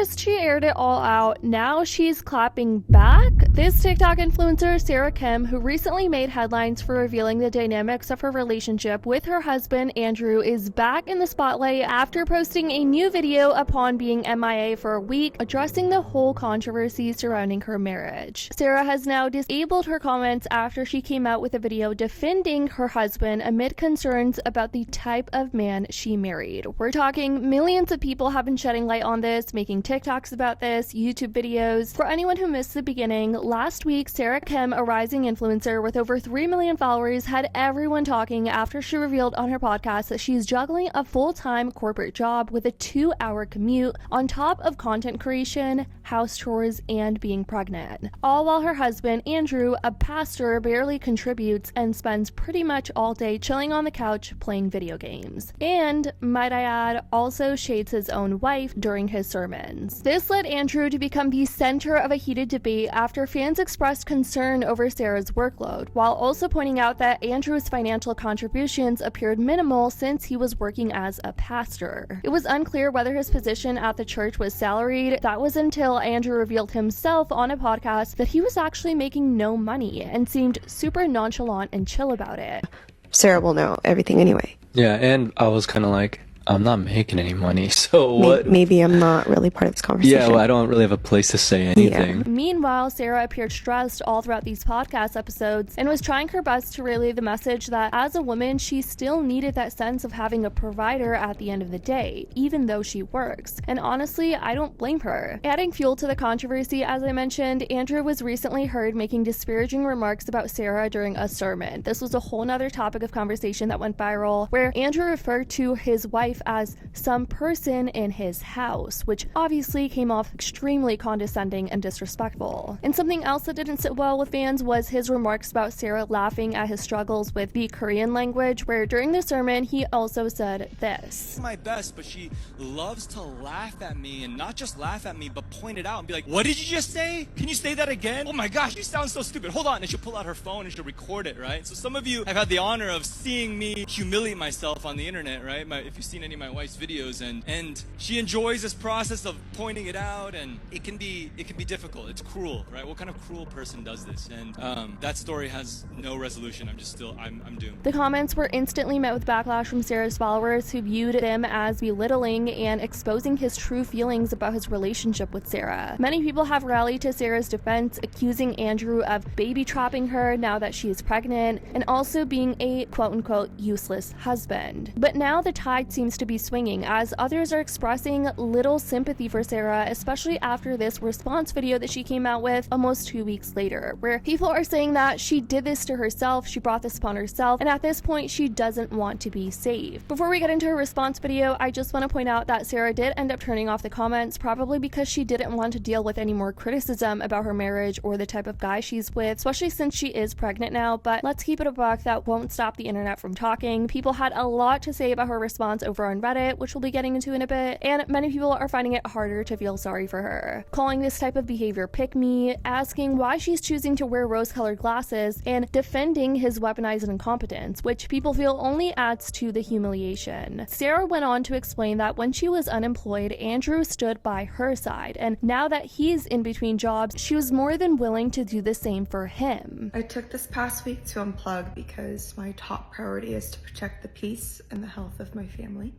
first she aired it all out, now she's clapping back. This TikTok influencer, Sarah Kim, who recently made headlines for revealing the dynamics of her relationship with her husband Andrew, is back in the spotlight after posting a new video upon being MIA for a week, addressing the whole controversy surrounding her marriage. Sarah has now disabled her comments after she came out with a video defending her husband amid concerns about the type of man she married. We're talking millions of people have been shedding light on this, making TikToks about this, YouTube videos. For anyone who missed the beginning, last week Sarah Kim, a rising influencer with over 3 million followers, had everyone talking after she revealed on her podcast that she's juggling a full-time corporate job with a 2-hour commute on top of content creation, house chores, and being pregnant. All while her husband, Andrew, a pastor, barely contributes and spends pretty much all day chilling on the couch playing video games. And, might I add, also shades his own wife during his sermons. This led Andrew to become the center of a heated debate after fans expressed concern over Sarah's workload, while also pointing out that Andrew's financial contributions appeared minimal since he was working as a pastor. It was unclear whether his position at the church was salaried. That was until Andrew revealed himself on a podcast that he was actually making no money and seemed super nonchalant and chill about it. Sarah will know everything anyway. Yeah, and I was kind of like, I'm not making any money, so what? Maybe I'm not really part of this conversation. Yeah, well, I don't really have a place to say anything. Yeah. Meanwhile, Sarah appeared stressed all throughout these podcast episodes and was trying her best to relay the message that as a woman, she still needed that sense of having a provider at the end of the day, even though she works. And honestly, I don't blame her. Adding fuel to the controversy, as I mentioned, Andrew was recently heard making disparaging remarks about Sarah during a sermon. This was a whole nother topic of conversation that went viral, where Andrew referred to his wife as some person in his house, which obviously came off extremely condescending and disrespectful. And something else that didn't sit well with fans was his remarks about Sarah laughing at his struggles with the Korean language, where during the sermon he also said this. My best, but she loves to laugh at me, and not just laugh at me, but point it out and be like, what did you just say? Can you say that again? Oh my gosh, you sound so stupid. Hold on. And she'll pull out her phone and she'll record it, right? So some of you have had the honor of seeing me humiliate myself on the internet, right? If you've seen any of my wife's videos, and she enjoys this process of pointing it out, and it can be difficult. It's cruel, right? What kind of cruel person does this? And that story has no resolution. I'm doomed. The comments were instantly met with backlash from Sarah's followers, who viewed them as belittling and exposing his true feelings about his relationship with Sarah. Many people have rallied to Sarah's defense, accusing Andrew of baby trapping her now that she is pregnant, and also being a quote-unquote useless husband. But now the tide seems to be swinging, as others are expressing little sympathy for Sarah, especially after this response video that she came out with almost 2 weeks later, where people are saying that she did this to herself, she brought this upon herself, and at this point she doesn't want to be saved. Before we get into her response video, I just want to point out that Sarah did end up turning off the comments, probably because she didn't want to deal with any more criticism about her marriage or the type of guy she's with, especially since she is pregnant now. But let's keep it a buck, that won't stop the internet from talking. People had a lot to say about her response over on Reddit, which we'll be getting into in a bit, and many people are finding it harder to feel sorry for her, calling this type of behavior pick-me, asking why she's choosing to wear rose-colored glasses, and defending his weaponized incompetence, which people feel only adds to the humiliation. Sarah went on to explain that when she was unemployed, Andrew stood by her side, and now that he's in between jobs, she was more than willing to do the same for him. I took this past week to unplug because my top priority is to protect the peace and the health of my family.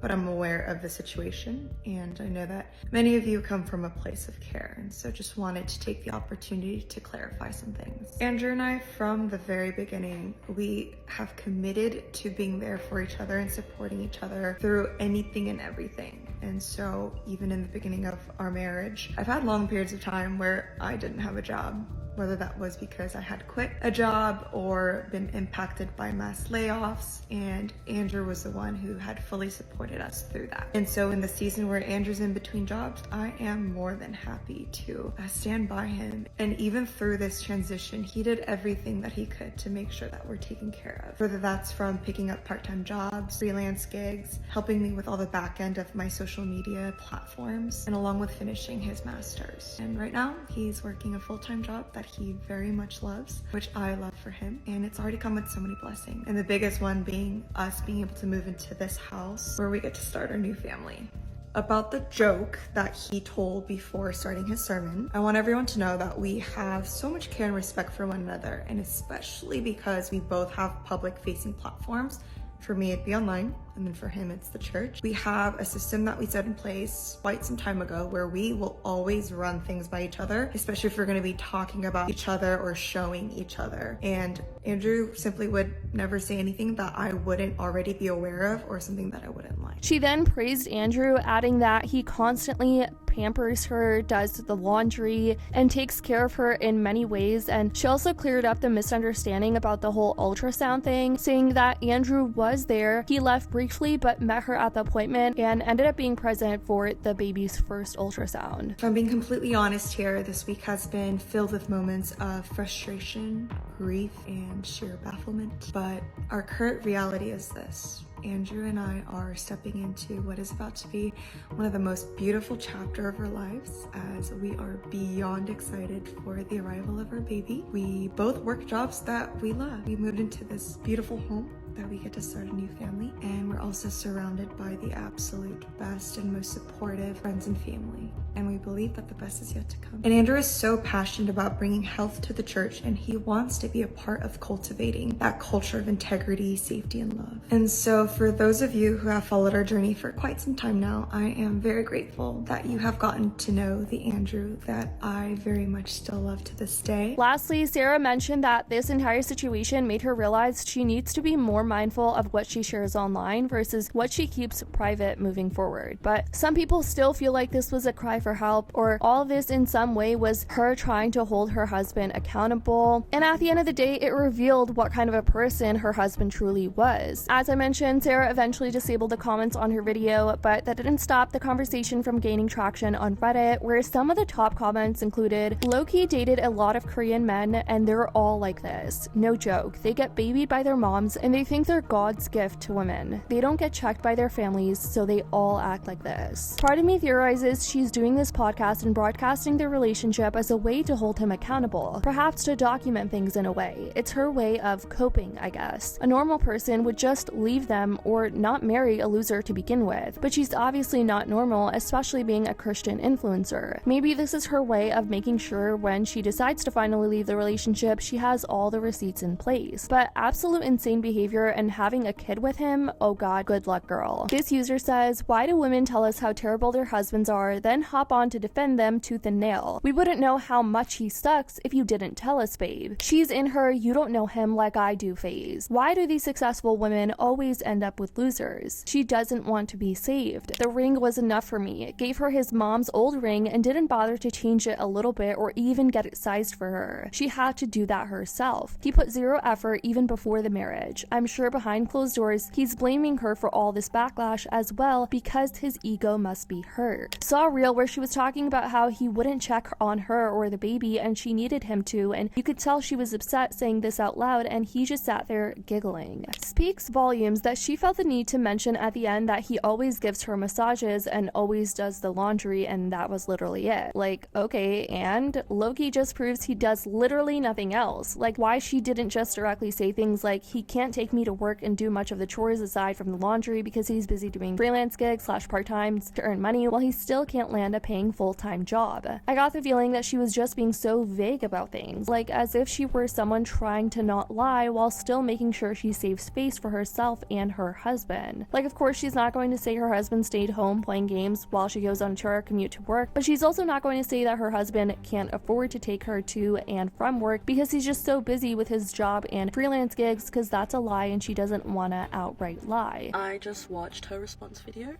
But I'm aware of the situation, and I know that many of you come from a place of care, and so just wanted to take the opportunity to clarify some things. Andrew and I, from the very beginning, we have committed to being there for each other and supporting each other through anything and everything. And so even in the beginning of our marriage, I've had long periods of time where I didn't have a job, whether that was because I had quit a job or been impacted by mass layoffs, and Andrew was the one who had fully supported us through that. And so in the season where Andrew's in between jobs, I am more than happy to stand by him. And even through this transition, he did everything that he could to make sure that we're taken care of. Whether that's from picking up part-time jobs, freelance gigs, helping me with all the back end of my social media platforms, and along with finishing his master's. And right now, he's working a full-time job that he very much loves, which I love for him, and it's already come with so many blessings. And the biggest one being us being able to move into this house where we get to start our new family. About the joke that he told before starting his sermon, I want everyone to know that we have so much care and respect for one another, and especially because we both have public-facing platforms. For me, it'd be online, and then for him, it's the church. We have a system that we set in place quite some time ago where we will always run things by each other, especially if we're going to be talking about each other or showing each other. And Andrew simply would never say anything that I wouldn't already be aware of or something that I wouldn't like. She then praised Andrew, adding that he constantly pampers her, does the laundry, and takes care of her in many ways. And she also cleared up the misunderstanding about the whole ultrasound thing, saying that Andrew was there. He left briefly but met her at the appointment and ended up being present for the baby's first ultrasound. If I'm being completely honest here, this week has been filled with moments of frustration, grief, and sheer bafflement. But our current reality is this. Andrew and I are stepping into what is about to be one of the most beautiful chapters of our lives, as we are beyond excited for the arrival of our baby. We both work jobs that we love. We moved into this beautiful home that we get to start a new family, and we're also surrounded by the absolute best and most supportive friends and family, and we believe that the best is yet to come. And Andrew is so passionate about bringing health to the church, and he wants to be a part of cultivating that culture of integrity, safety, and love. And so for those of you who have followed our journey for quite some time now, I am very grateful that you have gotten to know the Andrew that I very much still love to this day. Lastly, Sarah mentioned that this entire situation made her realize she needs to be more mindful of what she shares online versus what she keeps private moving forward. But some people still feel like this was a cry for help, or all of this in some way was her trying to hold her husband accountable. And at the end of the day, it revealed what kind of a person her husband truly was. As I mentioned, Sarah eventually disabled the comments on her video, but that didn't stop the conversation from gaining traction on Reddit, where some of the top comments included, Loki dated a lot of Korean men and they're all like this. No joke. They get babied by their moms and they think they're God's gift to women. They don't get checked by their families, so they all act like this. Part of me theorizes she's doing this podcast and broadcasting their relationship as a way to hold him accountable, perhaps to document things in a way. It's her way of coping, I guess. A normal person would just leave them or not marry a loser to begin with, but she's obviously not normal, especially being a Christian influencer. Maybe this is her way of making sure when she decides to finally leave the relationship, she has all the receipts in place. But absolute insane behavior and having a kid with him, oh god, good luck, girl. This user says, why do women tell us how terrible their husbands are, then hop on to defend them tooth and nail? We wouldn't know how much he sucks if you didn't tell us, babe. She's in her you don't know him like I do phase. Why do these successful women always end up with losers? She doesn't want to be saved. The ring was enough for me. It gave her his mom's old ring and didn't bother to change it a little bit or even get it sized for her. She had to do that herself. He put zero effort even before the marriage. I'm sure behind closed doors, he's blaming her for all this backlash as well because his ego must be hurt. Saw a reel where she was talking about how he wouldn't check on her or the baby and she needed him to, and you could tell she was upset saying this out loud and he just sat there giggling. Speaks volumes that she felt the need to mention at the end that he always gives her massages and always does the laundry, and that was literally it. Like, okay, and Loki just proves he does literally nothing else. Like, why she didn't just directly say things like, he can't take me to work and do much of the chores aside from the laundry because he's busy doing freelance gigs / part-times to earn money while he still can't land a paying full-time job. I got the feeling that she was just being so vague about things, like as if she were someone trying to not lie while still making sure she saves space for herself and her husband. Like, of course, she's not going to say her husband stayed home playing games while she goes on a tour commute to work, but she's also not going to say that her husband can't afford to take her to and from work because he's just so busy with his job and freelance gigs, because that's a lie and she doesn't want to outright lie. I just watched her response video.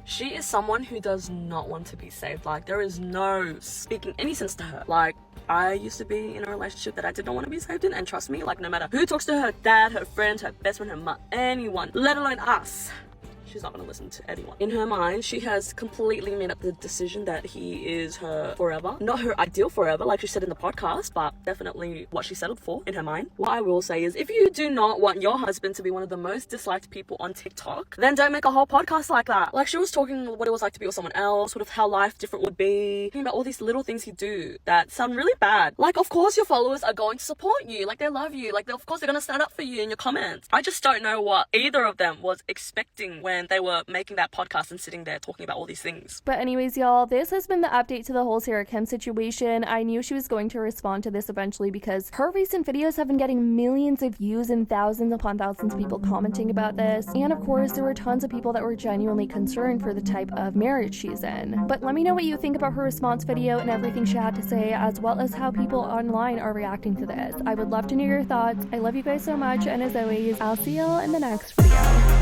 She is someone who does not want to be saved. Like, there is no speaking any sense to her. Like, I used to be in a relationship that I did not want to be saved in, and trust me, like, no matter who talks to her dad, her friend, her best friend, her mom, anyone, let alone us, she's she's not going to listen to anyone. In her mind, she has completely made up the decision that he is her forever. Not her ideal forever, like she said in the podcast, but definitely what she settled for in her mind. What I will say is, if you do not want your husband to be one of the most disliked people on TikTok, then don't make a whole podcast like that. Like, she was talking what it was like to be with someone else, sort of how life different would be, talking about all these little things he'd do that sound really bad. Like, of course your followers are going to support you, like they love you, like of course they're going to stand up for you in your comments. I just don't know what either of them was expecting when they were making that podcast and sitting there talking about all these things. But anyways, y'all, this has been the update to the whole Sarah Kim situation. I knew she was going to respond to this eventually because her recent videos have been getting millions of views and thousands upon thousands of people commenting about this. And of course, there were tons of people that were genuinely concerned for the type of marriage she's in. But let me know what you think about her response video and everything she had to say, as well as how people online are reacting to this. I would love to know your thoughts. I love you guys so much, and as always, I'll see y'all in the next video.